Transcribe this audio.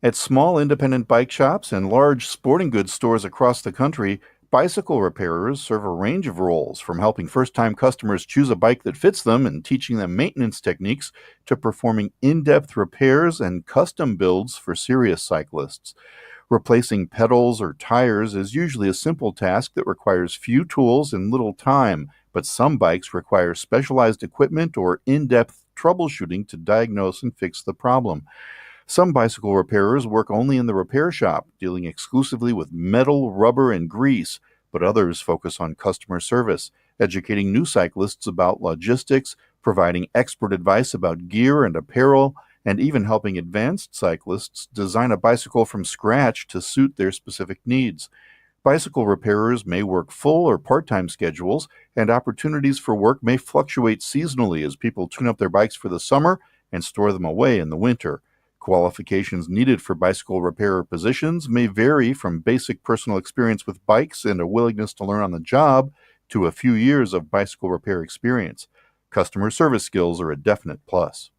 At small independent bike shops and large sporting goods stores across the country, bicycle repairers serve a range of roles, from helping first time customers choose a bike that fits them and teaching them maintenance techniques to performing in depth repairs and custom builds for serious cyclists. Replacing pedals or tires is usually a simple task that requires few tools and little time, but some bikes require specialized equipment or in depth troubleshooting to diagnose and fix the problem. Some bicycle repairers work only in the repair shop, dealing exclusively with metal, rubber, and grease, but others focus on customer service, educating new cyclists about logistics, providing expert advice about gear and apparel, and even helping advanced cyclists design a bicycle from scratch to suit their specific needs. Bicycle repairers may work full or part time schedules, and opportunities for work may fluctuate seasonally as people tune up their bikes for the summer and store them away in the winter. Qualifications needed for bicycle repairer positions may vary from basic personal experience with bikes and a willingness to learn on the job to a few years of bicycle repair experience. Customer service skills are a definite plus.